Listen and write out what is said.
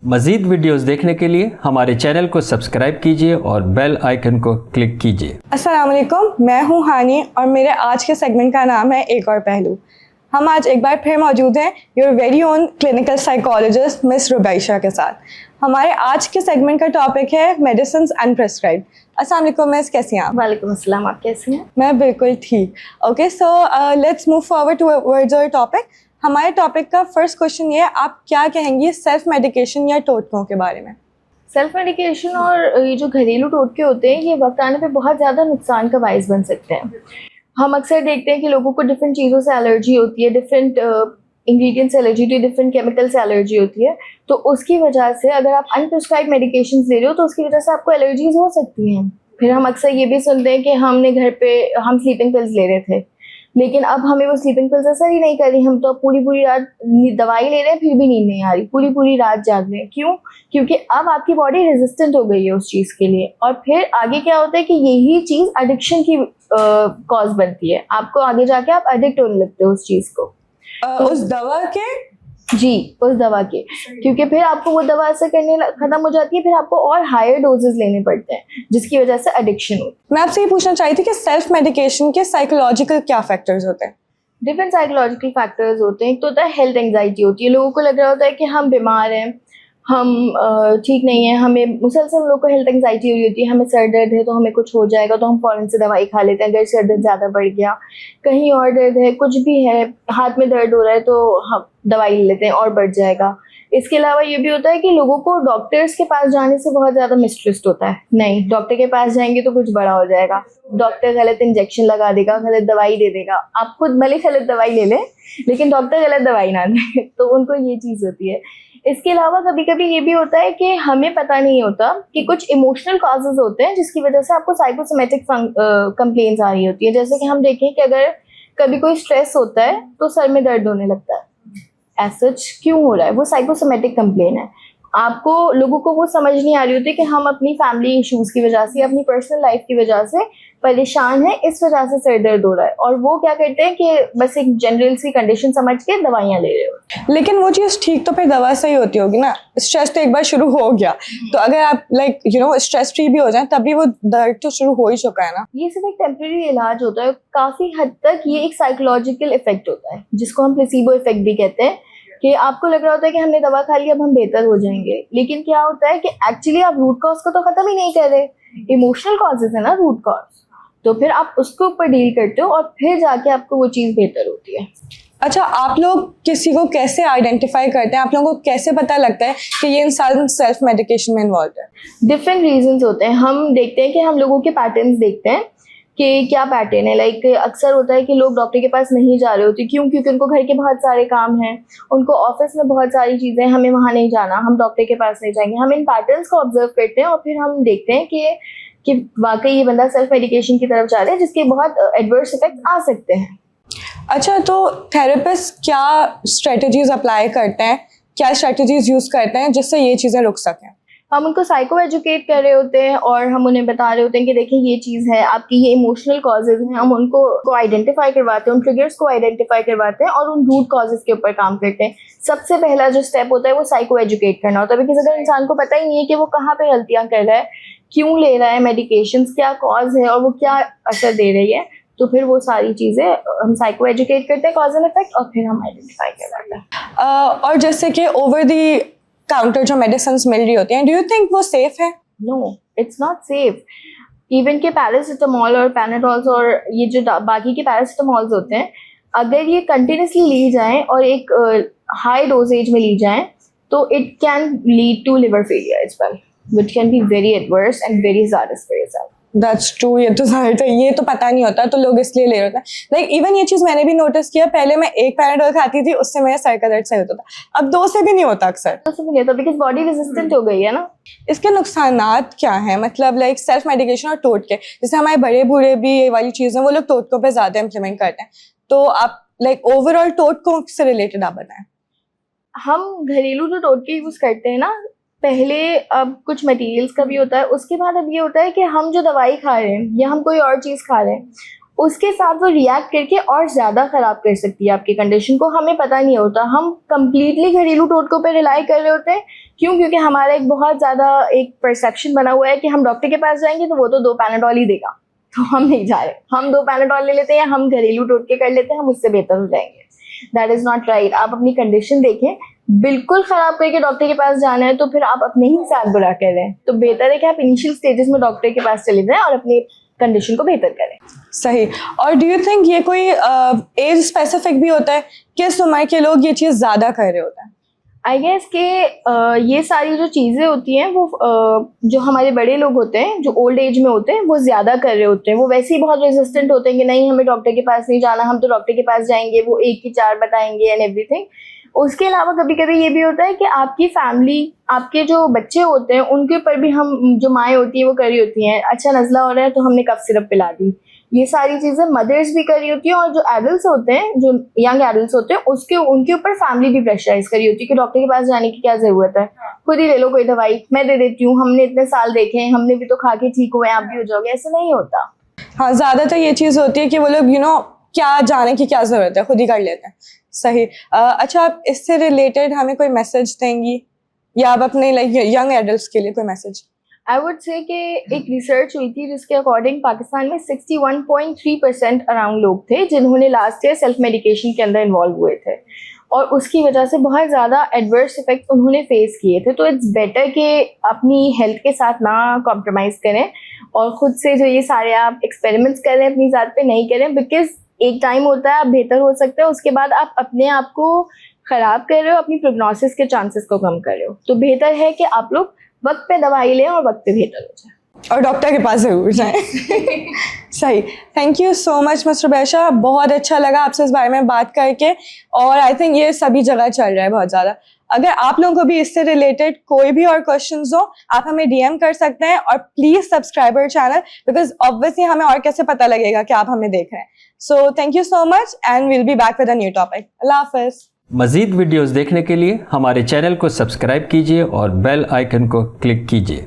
मज़ीद वीडियोस देखने के लिए हमारे चैनल को सब्सक्राइब कीजिए और बेल आइकन को क्लिक कीजिए। अस्सलाम वालेकुम, मैं हूं हानी और मेरे आज के सेगमेंट का नाम है एक और पहलू। हम आज एक बार फिर मौजूद हैं your very own clinical psychologist miss Rubaisha के साथ। हमारे आज के सेगमेंट का टॉपिक है मेडिसिन अनप्रेस्क्राइब्ड। अस्सलाम वालेकुम मिस, कैसी हैं आप? वालेकुम अस्सलाम, आप कैसे हैं? मैं बिल्कुल ठीक। Okay, so let's move forward towards our topic. हमारे टॉपिक का फर्स्ट क्वेश्चन ये है, आप क्या कहेंगी सेल्फ मेडिकेशन या टोटकों के बारे में? सेल्फ मेडिकेशन और ये जो घरेलू टोटके होते हैं, ये वक्त आने पे बहुत ज़्यादा नुकसान का बायस बन सकते हैं। हम अक्सर देखते हैं कि लोगों को डिफरेंट चीज़ों से एलर्जी होती है, डिफरेंट इंग्रेडिएंट से एलर्जी होती है, डिफरेंट केमिकल से एलर्जी होती है। तो उसकी वजह से अगर आप अनप्रिस्क्राइब मेडिकेशन ले रहे हो तो उसकी वजह से आपको एलर्जीज हो सकती हैं। फिर हम अक्सर ये भी सुनते हैं कि हमने घर पे हम स्लीपिंग पिल्स ले रहे थे, लेकिन अब हमें वो स्लीपिंग पिल्स असर ही नहीं कर रही। हम तो पूरी रात दवाई ले रहे हैं, फिर भी नींद नहीं आ रही, पूरी रात जाग रहे हैं। क्यों? क्योंकि अब आपकी बॉडी रेजिस्टेंट हो गई है उस चीज़ के लिए। और फिर आगे क्या होता है कि यही चीज़ एडिक्शन की कॉज बनती है। आपको आगे जाके आप एडिक्ट होने लगते हो उस चीज़ को, उस दवा के? जी, उस दवा के। क्योंकि फिर आपको वो दवा असर करने खत्म हो जाती है, फिर आपको और हायर डोजेस लेने पड़ते हैं, जिसकी वजह से एडिक्शन होती है। मैं आपसे ये पूछना चाहती थी कि सेल्फ मेडिकेशन के साइकोलॉजिकल क्या फैक्टर्स होते हैं? डिफरेंट साइकोलॉजिकल फैक्टर्स होते हैं। एक तो होता है हेल्थ एंग्जाइटी होती है। लोगों को लग रहा होता है कि हम बीमार हैं, हम ठीक नहीं है, हमें मुसलसल लोगों को हेल्थ एंग्जाइटी हो रही होती है। हमें सर दर्द है तो हमें कुछ हो जाएगा तो हम फ़ौरन से दवाई खा लेते हैं। अगर सर दर्द ज़्यादा बढ़ गया, कहीं और दर्द है, कुछ भी है, हाथ में दर्द हो रहा है तो हम दवाई ले लेते हैं और बढ़ जाएगा। इसके अलावा ये भी होता है कि लोगों को डॉक्टर्स के पास जाने से बहुत ज़्यादा मिसट्रस्ट होता है। नहीं, डॉक्टर के पास जाएंगे तो कुछ बड़ा हो जाएगा, डॉक्टर गलत इंजेक्शन लगा देगा, गलत दवाई दे देगा। आप खुद भले गलत दवाई ले लें, लेकिन डॉक्टर गलत दवाई ना दे, तो उनको ये चीज़ होती है। इसके अलावा कभी कभी ये भी होता है कि हमें पता नहीं होता कि कुछ इमोशनल कॉजेज होते हैं जिसकी वजह से आपको साइकोसोमेटिक कंप्लेंट्स आ रही होती है। जैसे कि हम देखें कि अगर कभी कोई स्ट्रेस होता है तो सर में दर्द होने लगता है। एज सच क्यों हो रहा है? वो साइकोसोमेटिक कंप्लेन है। आपको लोगों को वो समझ नहीं आ रही होती कि हम अपनी फैमिली इश्यूज की वजह से, अपनी पर्सनल लाइफ की वजह से परेशान है, इस वजह से सर दर्द हो रहा है। और वो क्या करते हैं कि बस एक जनरल सी कंडीशन समझ के दवाइयाँ ले रहे हो। लेकिन वो चीज़ ठीक तो फिर दवा से ही होती होगी ना? स्ट्रेस तो एक बार शुरू हो गया तो अगर आप स्ट्रेस फ्री भी हो जाए तभी वो दर्द तो शुरू हो ही चुका है ना। ये सिर्फ एक टेम्परेरी इलाज होता है। काफ़ी हद तक ये एक साइकोलॉजिकल इफेक्ट होता है, जिसको हम प्लेसिबो इफेक्ट भी कहते हैं। कि आपको लग रहा होता है कि हमने दवा खा ली, अब हम बेहतर हो जाएंगे, लेकिन क्या होता है कि एक्चुअली आप रूट कॉज को तो खत्म ही नहीं कर रहे। इमोशनल कॉजेज है ना रूट कॉज, तो फिर आप उसके ऊपर डील करते हो और फिर जाके आपको वो चीज़ बेहतर होती है। अच्छा, आप लोग किसी को कैसे आइडेंटिफाई करते हैं? आप लोगों को कैसे पता लगता है कि ये इंसान सेल्फ मेडिकेशन में इन्वॉल्व है? डिफरेंट रीजंस होते हैं। हम देखते हैं कि हम लोगों के पैटर्न्स देखते हैं कि क्या पैटर्न है। लाइक अक्सर होता है कि लोग डॉक्टर के पास नहीं जा रहे होते। क्यों? क्योंकि उनको घर के बहुत सारे काम हैं, उनको ऑफिस में बहुत सारी चीज़ें, हमें वहाँ नहीं जाना, हम डॉक्टर के पास नहीं जाएंगे। हम इन पैटर्न्स को ऑब्जर्व करते हैं और फिर हम देखते हैं कि वाकई ये बंदा सेल्फ मेडिकेशन की तरफ जा रहा है, जिसके बहुत एडवर्स इफेक्ट आ सकते हैं। अच्छा, तो थेरेपिस्ट क्या स्ट्रेटजीज अप्लाई करते हैं, क्या स्ट्रेटजीज यूज़ करते हैं जिससे ये चीज़ें रुक सकें? हम उनको साइको एजुकेट कर रहे होते हैं और हम उन्हें बता रहे होते हैं कि देखिए ये चीज़ है, आपकी ये इमोशनल कॉजेज हैं। हम उनको आइडेंटिफाई करवाते हैं, उन ट्रिगर्स को आइडेंटिफाई करवाते हैं और उन रूट कॉजेज के ऊपर काम करते हैं। सबसे पहला जो स्टेप होता है वो साइको एजुकेट करना होता है। बिकॉज अगर इंसान को पता ही नहीं है कि वो कहाँ पे गलतियाँ कर रहा है, क्यों ले रहा है मेडिकेशन, क्या कॉज है और वो क्या असर दे रही है, तो फिर वो सारी चीज़ें हम साइको एजुकेट करते हैं, कॉज एंड इफेक्ट, और फिर हम आइडेंटिफाई करवाते हैं। और जैसे कि ओवर दी काउंटर जो मेडिसिन मिल रही होती हैं, डू यू थिंक वो सेफ है? No, it's not safe. Even के पैरासिटामोल और पैनाडोल्स और ये जो बाकी के पैरासिटामोल्स होते हैं, अगर ये कंटिन्यूसली ली जाएं और एक हाई डोजेज में ली जाएं तो it can lead to liver failure as well, which can be very adverse and very serious for yourself. That's true. ये तो ज़ाहिर है, ये तो पता नहीं होता तो लोग इसलिए ले रहे होते हैं। लाइक इवन ये चीज़ मैंने भी नोटिस किया, पहले मैं एक पैराडोल खाती थी, उससे मेरा सर का दर्द सही होता था, अब 2 से भी नहीं होता अक्सर। तो भी नहीं होता बिकॉज बॉडी रेजिस्टेंट हो गई है ना। इसके नुकसानात क्या हैं? मतलब लाइक सेल्फ मेडिकेशन और टोटके, जैसे हमारे बड़े बूढ़े भी ये वाली चीज़ें वो लोग टोटकों पे ज़्यादा इम्प्लीमेंट करते हैं, तो आप लाइक ओवरऑल टोटकों से रिलेटेड आप बताएं। हम घरेलू जो टोटके यूज़ करते हैं ना, पहले अब कुछ मटेरियल्स का भी होता है, उसके बाद अब ये होता है कि हम जो दवाई खा रहे हैं या हम कोई और चीज़ खा रहे हैं, उसके साथ वो रिएक्ट करके और ज़्यादा ख़राब कर सकती है आपकी कंडीशन को। हमें पता नहीं होता, हम कम्प्लीटली घरेलू टोटकों पे रिलाई कर रहे होते हैं। क्यों? क्योंकि हमारा एक बहुत ज़्यादा एक परसेप्शन बना हुआ है कि हम डॉक्टर के पास जाएंगे तो वो तो 2 पैनाडॉल ही देगा, तो हम नहीं जा रहे। हम 2 पैनाडॉल ले लेते हैं, हम घरेलू टोटके कर लेते हैं, हम उससे बेहतर हो जाएंगे। That is not right. आप अपनी कंडीशन देखें, बिल्कुल ख़राब करके डॉक्टर के पास जाना है तो फिर आप अपने ही साथ बुरा कर रहे हैं। तो बेहतर है कि आप इनिशियल स्टेजेस में डॉक्टर के पास चले जाएं और अपनी कंडीशन को बेहतर करें। सही। और डू यू थिंक ये कोई एज स्पेसिफिक भी होता है, किस उम्र के लोग ये चीज़ ज़्यादा कर रहे होते हैं? आई गेस कि ये सारी जो चीज़ें होती हैं वो जो हमारे बड़े लोग होते हैं, जो ओल्ड एज में होते हैं, वो ज़्यादा कर रहे होते हैं। वो वैसे ही बहुत रेजिस्टेंट होते हैं कि नहीं, हमें डॉक्टर के पास नहीं जाना, हम तो डॉक्टर के पास जाएंगे, वो 1 की 4 बताएंगे एंड एवरीथिंग। उसके अलावा कभी कभी ये भी होता है कि आपकी फैमिली, आपके जो बच्चे होते हैं उनके ऊपर भी हम, जो माएँ होती हैं वो कर रही होती हैं, अच्छा नज़ला हो रहा है तो हमने कफ सिरप पिला दी। ये सारी चीज़ें मदर्स भी कर रही होती हैं, और जो एडल्ट्स होते हैं, जो यंग एडल्ट्स होते हैं, उनके ऊपर फैमिली भी प्रेशराइज कर रही होती है कि डॉक्टर के पास जाने की क्या ज़रूरत है, खुद ही ले लो कोई दवाई, मैं दे देती हूँ, हमने इतने साल देखे हैं, हमने भी तो खा के ठीक हुए, आप भी हो जाओगे। ऐसा नहीं होता। हाँ, ज़्यादातर ये चीज़ होती है कि वो लोग क्या जाने की क्या ज़रूरत है, खुद ही कर लेते हैं। सही। अच्छा, आप इससे रिलेटेड हमें कोई मैसेज देंगी, या आप अपने यंग एडल्ट्स के लिए कोई मैसेज? आई वुड से कि एक रिसर्च हुई थी जिसके अकॉर्डिंग पाकिस्तान में 61.3% अराउंड लोग थे जिन्होंने लास्ट ईयर सेल्फ मेडिकेशन के अंदर इन्वॉल्व हुए थे, और उसकी वजह से बहुत ज़्यादा एडवर्स इफेक्ट उन्होंने फेस किए थे। तो इट्स बेटर कि अपनी हेल्थ के साथ ना कॉम्प्रोमाइज़ करें, और ख़ुद से जो ये सारे आप एक्सपेरिमेंट्स करें अपनी ज़ात पे नहीं करें, बिकॉज एक टाइम होता है आप बेहतर हो सकते हैं, उसके बाद आप अपने आप को ख़राब कर रहे हो, अपनी प्रोग्नोसिस के चांसेस को कम कर रहे हो। तो बेहतर है कि आप लोग वक्त पे दवाई लें और वक्त पे बेहतर हो जाए, और डॉक्टर के पास ज़रूर जाएं। सही। Thank you so much miss Rubaisha, बहुत अच्छा लगा आपसे इस बारे में बात करके, और आई थिंक ये सभी जगह चल रहा है बहुत ज़्यादा। अगर आप लोगों को भी इससे रिलेटेड कोई भी और क्वेश्चंस हो, आप हमें DM कर सकते हैं, और please subscribe our channel, because obviously हमें और कैसे पता लगेगा कि आप हमें देख रहे हैं। So thank you so much, and will be back with a new topic. अल्लाह हाफिज़। मज़ीद वीडियोस देखने के लिए हमारे चैनल को सब्सक्राइब कीजिए और बेल आइकन को क्लिक कीजिए।